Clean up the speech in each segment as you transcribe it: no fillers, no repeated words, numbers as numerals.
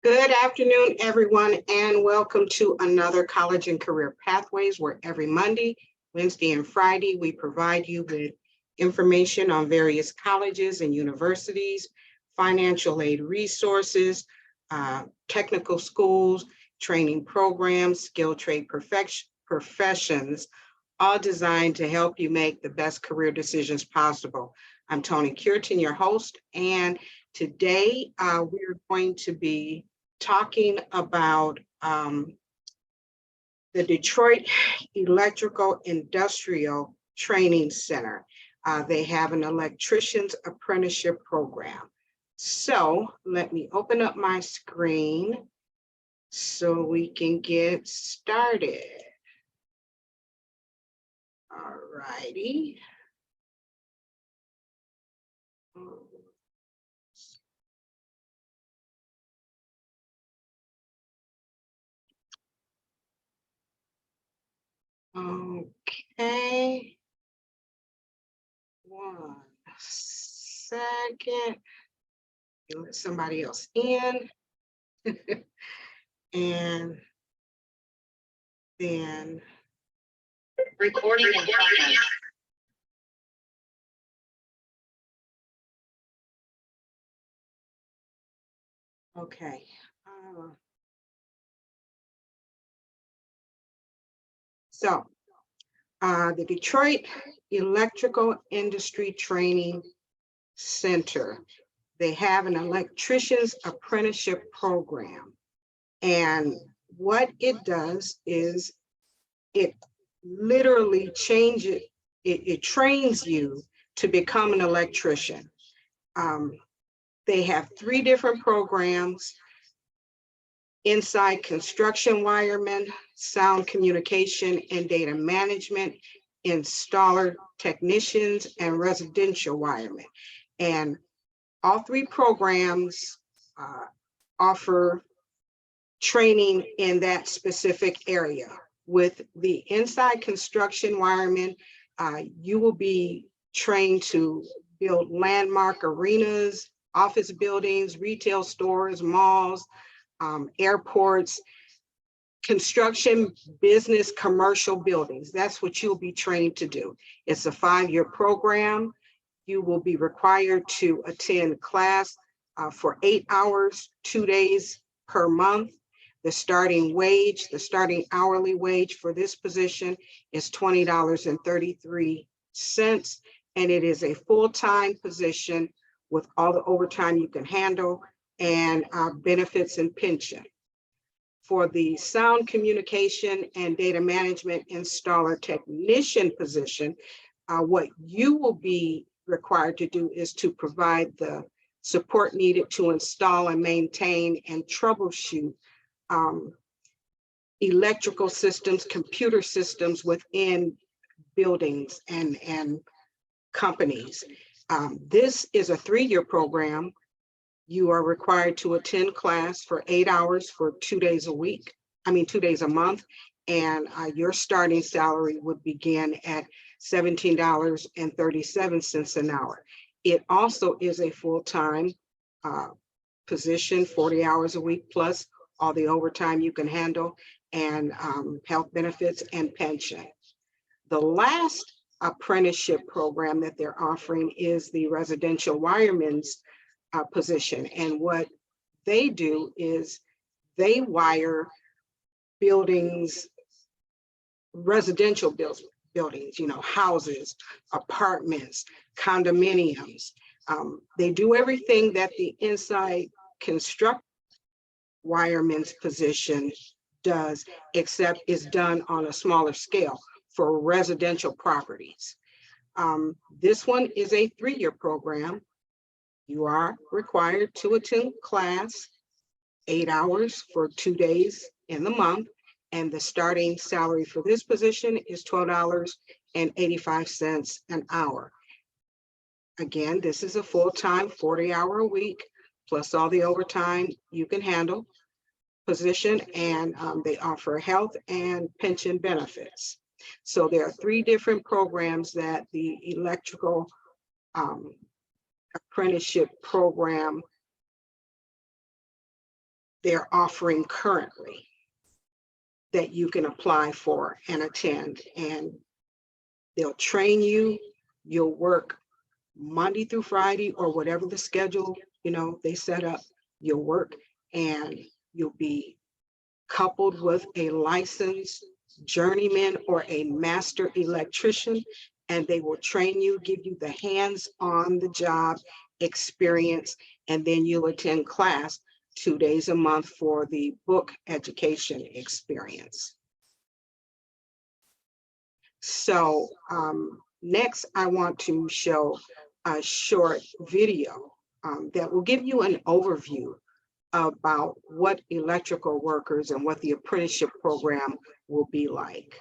Good afternoon, everyone, and welcome to another College and Career Pathways, where every Monday, Wednesday, and Friday, we provide you with information on various colleges and universities, financial aid resources, technical schools, training programs, skilled trade professions, all designed to help you make the best career decisions possible. I'm Toni Cureton, your host, and today we're going to be talking about the Detroit Electrical Industrial Training Center. They have an Electrician's Apprenticeship Program. So let me open up my screen so we can get started. All righty. Okay. 1 second. Let somebody else in. And then recording in progress. Okay. So the Detroit Electrical Industry Training Center, they have an Electrician's Apprenticeship Program. And what it does is it literally changes, it trains you to become an electrician. They have 3 different programs: inside construction wireman, sound communication and data management, installer technicians, and residential wiremen. And all 3 programs offer training in that specific area. With the inside construction wireman, you will be trained to build landmark arenas, office buildings, retail stores, malls, airports, construction, business, commercial buildings. That's what you'll be trained to do. It's a 5-year program. You will be required to attend class for 8 hours, 2 days per month. The starting hourly wage for this position is $20.33, and it is a full-time position with all the overtime you can handle and benefits and pension. For the sound communication and data management installer technician position, what you will be required to do is to provide the support needed to install and maintain and troubleshoot electrical systems, computer systems within buildings and companies. This is a 3-year program. You are required to attend class for 8 hours for 2 days a week, 2 days a month, and your starting salary would begin at $17.37 an hour. It also is a full-time position, 40 hours a week, plus all the overtime you can handle, and health benefits and pension. The last apprenticeship program that they're offering is the residential wireman's position. And what they do is they wire buildings, residential buildings, houses, apartments, condominiums. They do everything that the inside construct wireman's position does, except it's done on a smaller scale for residential properties. This one is a 3-year program. You are required to attend class 8 hours for 2 days in the month, and the starting salary for this position is $12.85 an hour. Again, this is a full-time 40-hour a week, plus all the overtime you can handle position, and they offer health and pension benefits. So there are 3 different programs that the electrical apprenticeship program they're offering currently that you can apply for and attend. And they'll train you. You'll work Monday through Friday or whatever the schedule, they set up. You'll work and you'll be coupled with a licensed journeyman or a master electrician, and they will train you, give you the hands-on the job experience, and then you'll attend class 2 days a month for the book education experience. So next, I want to show a short video that will give you an overview about what electrical workers and what the apprenticeship program will be like.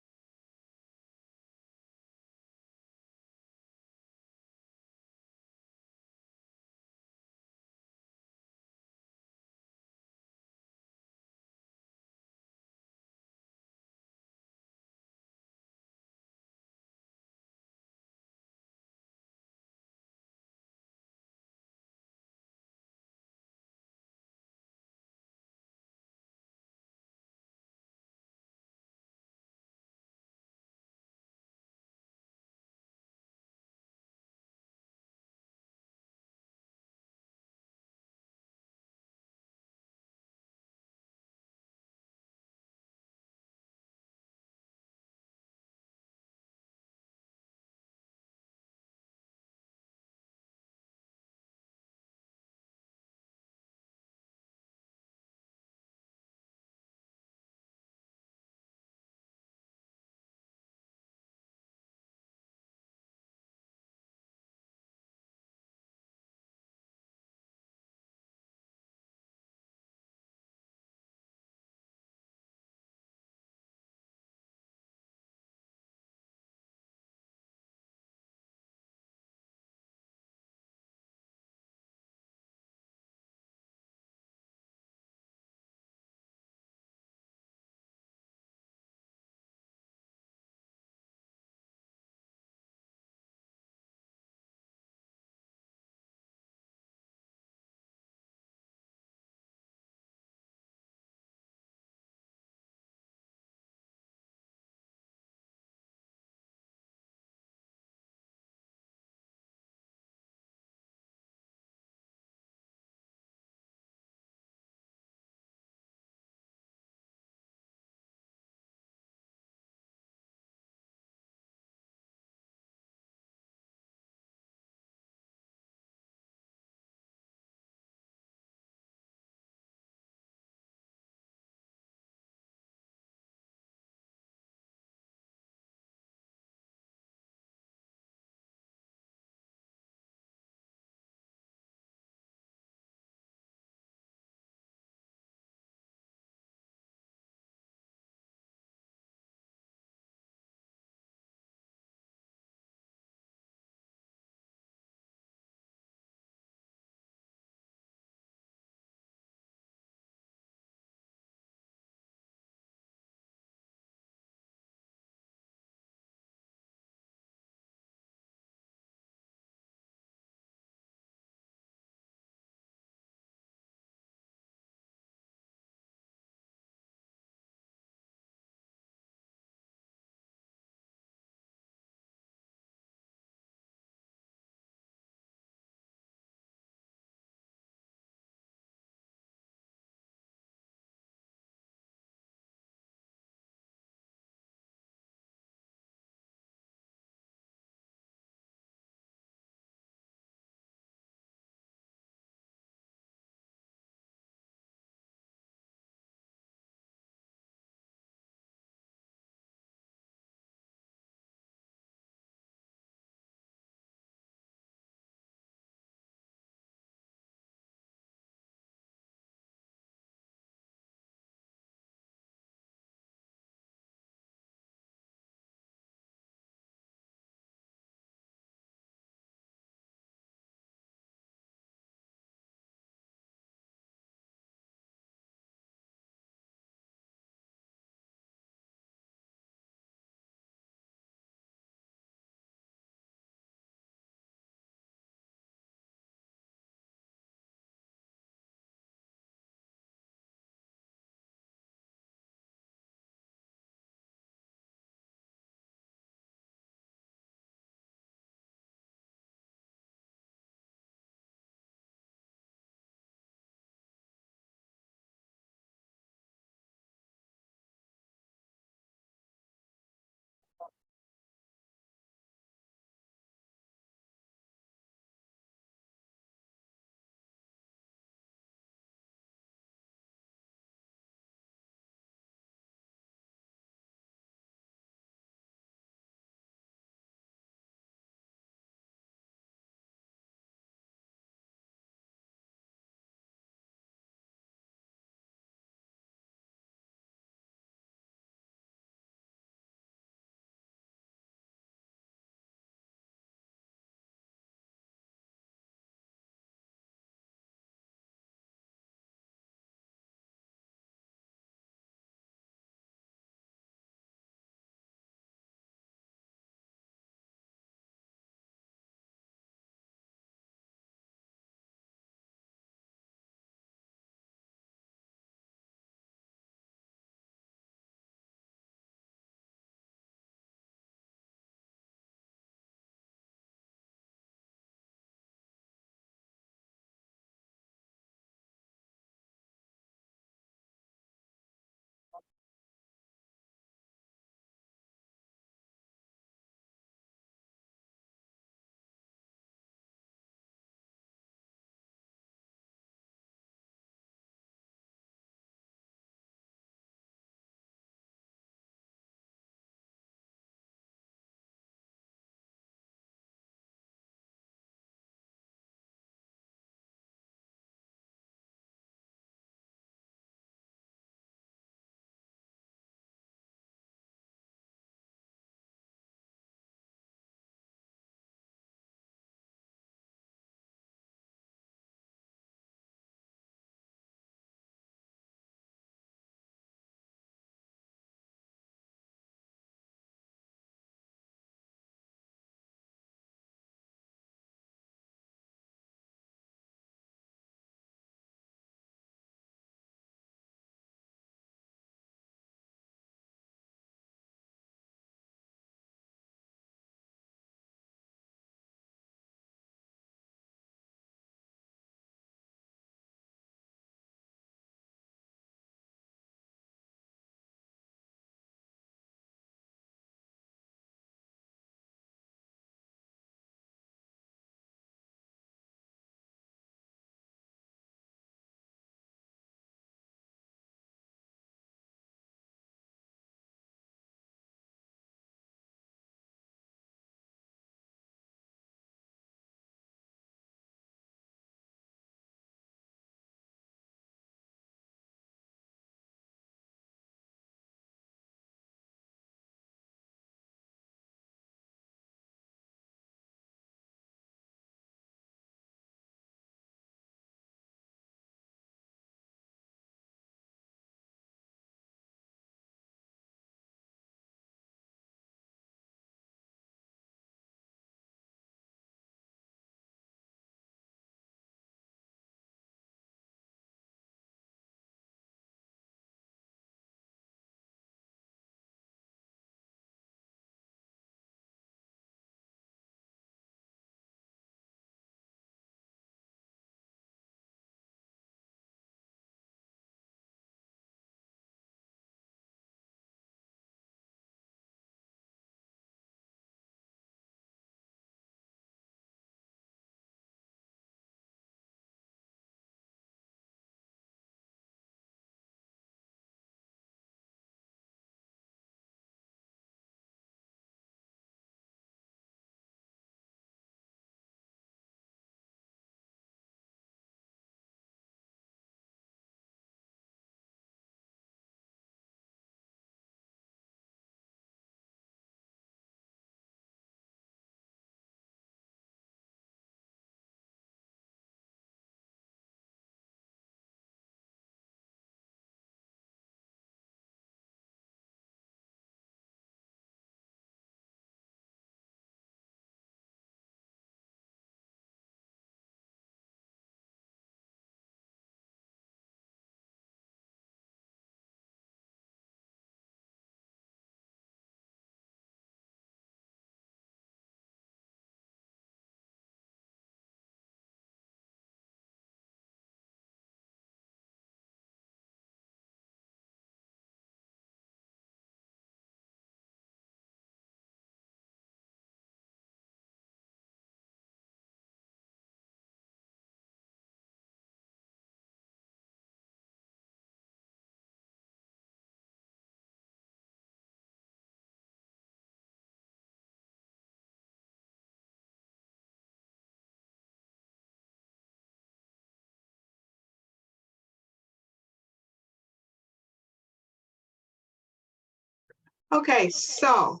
Okay, so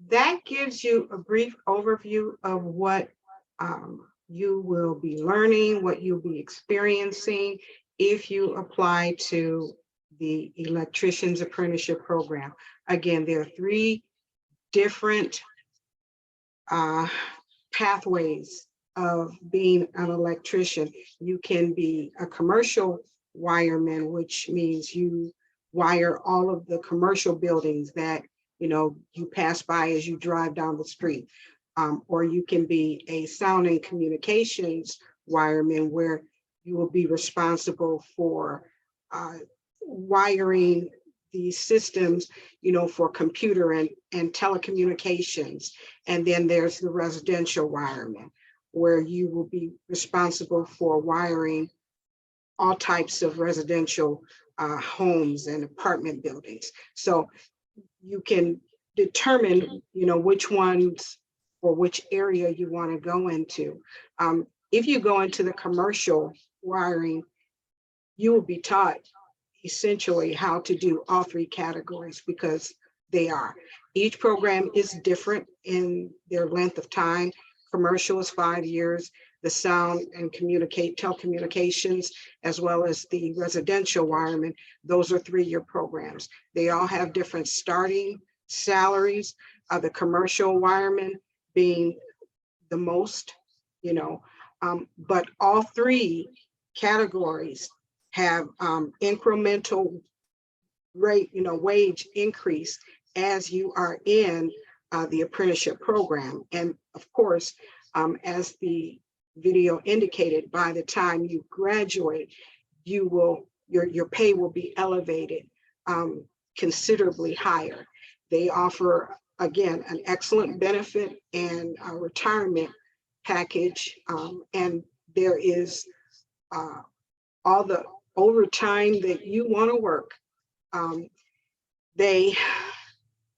that gives you a brief overview of what you will be learning, what you'll be experiencing if you apply to the Electrician's Apprenticeship Program. Again, there are 3 different pathways of being an electrician. You can be a commercial wireman, which means you wire all of the commercial buildings that you pass by as you drive down the street. Or you can be a sound and communications wireman, where you will be responsible for wiring these systems, for computer and telecommunications. And then there's the residential wireman, where you will be responsible for wiring all types of residential homes and apartment buildings. So you can determine, which ones or which area you want to go into. If you go into the commercial wiring, you will be taught essentially how to do all 3 categories, because they are. Each program is different in their length of time. Commercial is 5 years. The sound and telecommunications, as well as the residential wireman, those are 3-year programs. They all have different starting salaries. The commercial wireman being the most, but all 3 categories have incremental rate, wage increase as you are in the apprenticeship program. And of course, as the video indicated, by the time you graduate, your pay will be elevated considerably higher. They offer, again, an excellent benefit and a retirement package, and there is all the overtime that you want to work.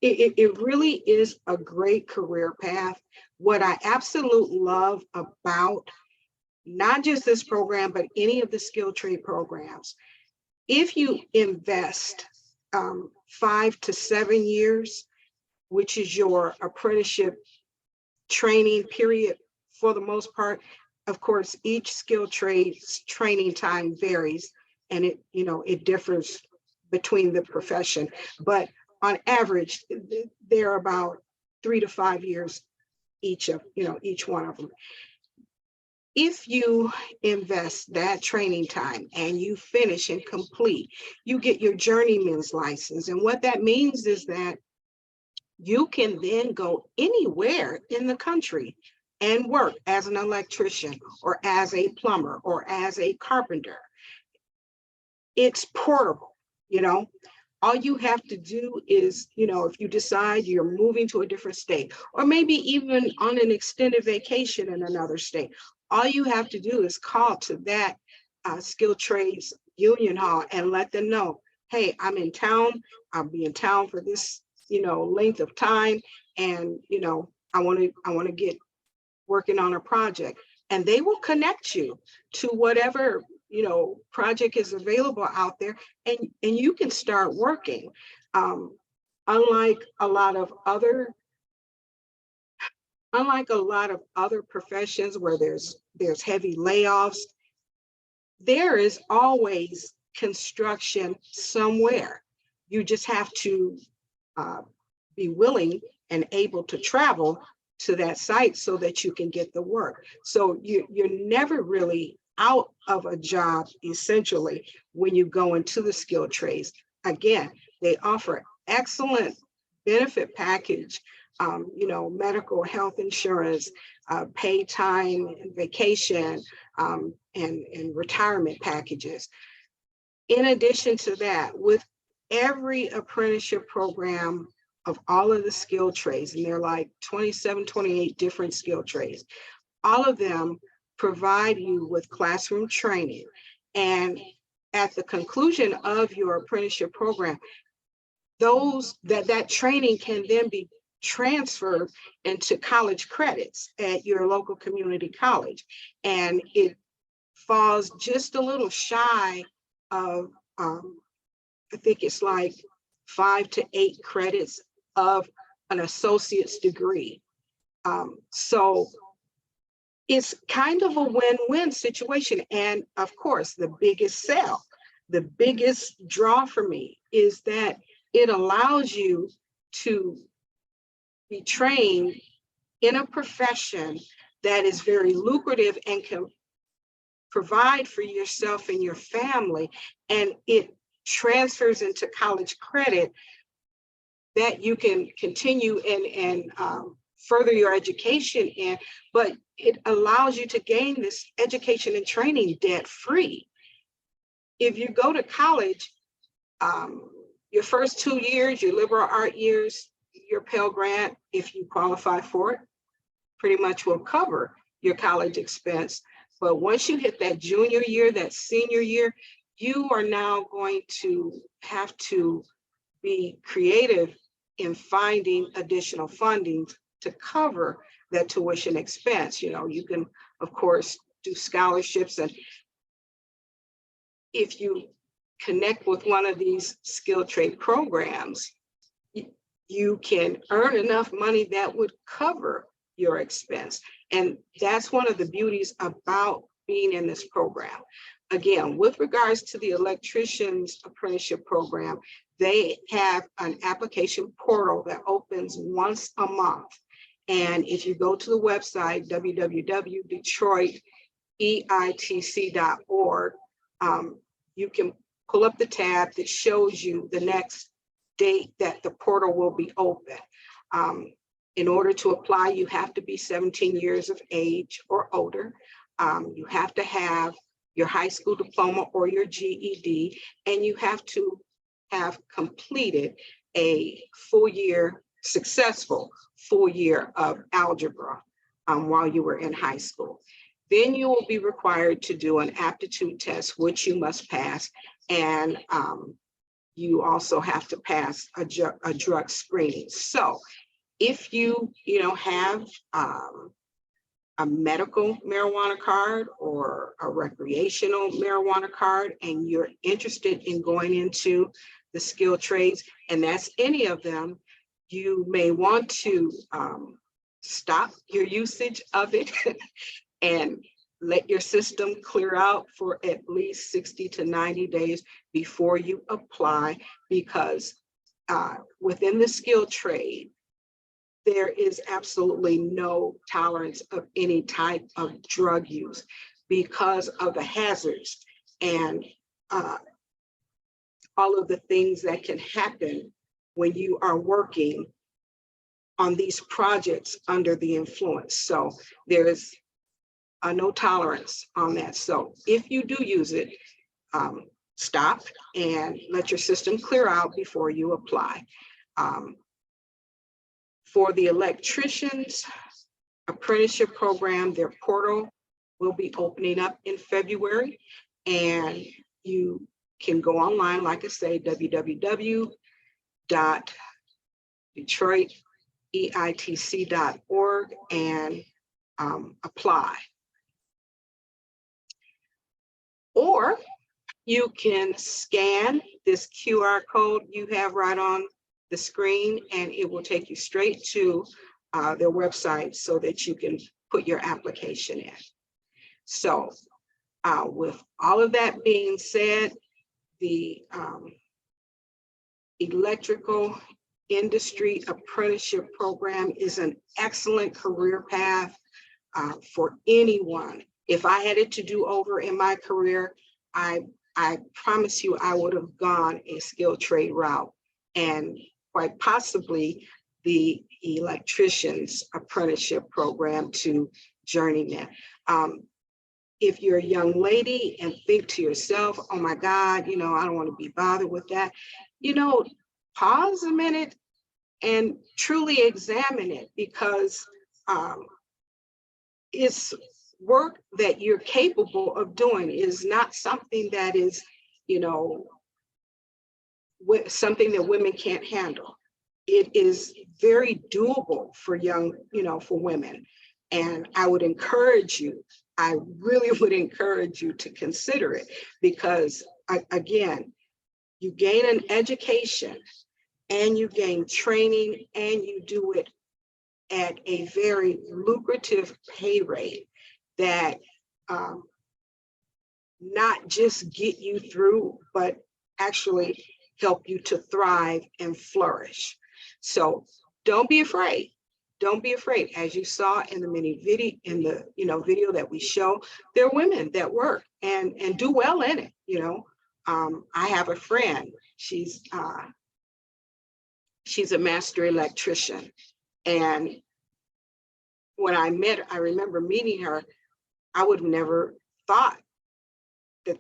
It really is a great career path. What I absolutely love about not just this program, but any of the skill trade programs, if you invest 5 to 7 years, which is your apprenticeship training period for the most part. Of course, each skill trade's training time varies, and it differs between the profession, but on average, they're about 3 to 5 years each one of them. If you invest that training time and you finish and complete, you get your journeyman's license. And what that means is that you can then go anywhere in the country and work as an electrician or as a plumber or as a carpenter. It's portable, All you have to do is, if you decide you're moving to a different state, or maybe even on an extended vacation in another state, all you have to do is call to that skilled trades union hall and let them know, hey, I'm in town, I'll be in town for this, length of time, and I want to get working on a project, and they will connect you to whatever project is available out there, and you can start working. Unlike a lot of other professions where there's heavy layoffs, there is always construction somewhere. You just have to be willing and able to travel to that site so that you can get the work. So you're never really out of a job, essentially, when you go into the skilled trades. Again, they offer excellent benefit package, medical, health insurance, paid time, vacation, and retirement packages. In addition to that, with every apprenticeship program of all of the skilled trades, and they're like 27, 28 different skilled trades, all of them provide you with classroom training. And at the conclusion of your apprenticeship program, that training can then be transferred into college credits at your local community college. And it falls just a little shy of, I think it's like 5 to 8 credits of an associate's degree. So it's kind of a win-win situation. And of course, the biggest sell, the biggest draw for me is that it allows you to be trained in a profession that is very lucrative and can provide for yourself and your family, and it transfers into college credit that you can continue and further your education in, but it allows you to gain this education and training debt free. If you go to college, your first 2 years, your liberal art years, your Pell Grant, if you qualify for it, pretty much will cover your college expense. But once you hit that junior year, that senior year, you are now going to have to be creative in finding additional funding to cover that tuition expense. You know, you can, of course, do scholarships, and if you connect with one of these skilled trade programs, you can earn enough money that would cover your expense. And that's one of the beauties about being in this program. Again, with regards to the Electrician's Apprenticeship Program, they have an application portal that opens once a month. And if you go to the website, www.detroiteitc.org, you can pull up the tab that shows you the next date that the portal will be open. In order to apply, you have to be 17 years of age or older. You have to have your high school diploma or your GED, and you have to have completed a successful full year of algebra while you were in high school. Then you will be required to do an aptitude test, which you must pass, and you also have to pass a drug screening. So if you have a medical marijuana card or a recreational marijuana card, and you're interested in going into the skilled trades, and that's any of them, you may want to stop your usage of it and let your system clear out for at least 60 to 90 days before you apply, because within the skilled trade, there is absolutely no tolerance of any type of drug use because of the hazards and all of the things that can happen when you are working on these projects under the influence. So there is no tolerance on that. So if you do use it, stop and let your system clear out before you apply. For the Electrician's Apprenticeship Program, their portal will be opening up in February, and you can go online, like I say, www.detroiteitc.org and apply. Or you can scan this QR code you have right on the screen, and it will take you straight to their website so that you can put your application in. So with all of that being said, the Electrical Industry Apprenticeship Program is an excellent career path for anyone. If I had it to do over in my career, I promise you I would have gone a skilled trade route, and quite possibly the Electrician's Apprenticeship Program to journeyman. If you're a young lady and think to yourself, oh my God, I don't want to be bothered with that, pause a minute and truly examine it, because it's work that you're capable of doing. Is not something that is, something that women can't handle. It is very doable for for women. And I would encourage you, I really would encourage you to consider it, because again, you gain an education and you gain training, and you do it at a very lucrative pay rate that not just get you through, but actually help you to thrive and flourish. So don't be afraid. Don't be afraid. As you saw in the video that we show, there are women that work and do well in it. I have a friend. She's a master electrician, and when I remember meeting her, I would have never thought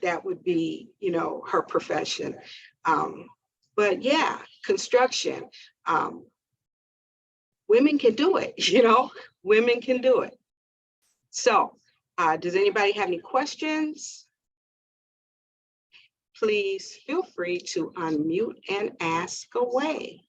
that would be, her profession. But yeah, construction, women can do it, women can do it. So does anybody have any questions? Please feel free to unmute and ask away.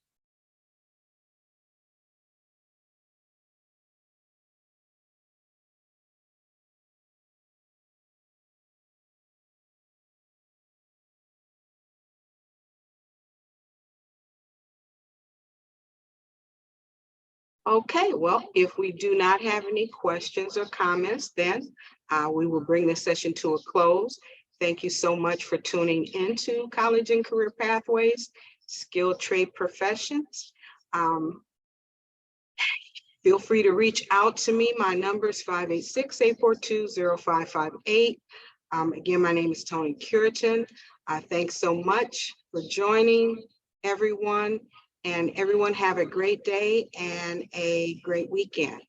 Okay, well, if we do not have any questions or comments, then we will bring this session to a close. Thank you so much for tuning into College and Career Pathways, Skilled Trade Professions. Feel free to reach out to me. My number is 586-842-0558. Again, my name is Toni Cureton. Thanks so much for joining, everyone. And everyone have a great day and a great weekend.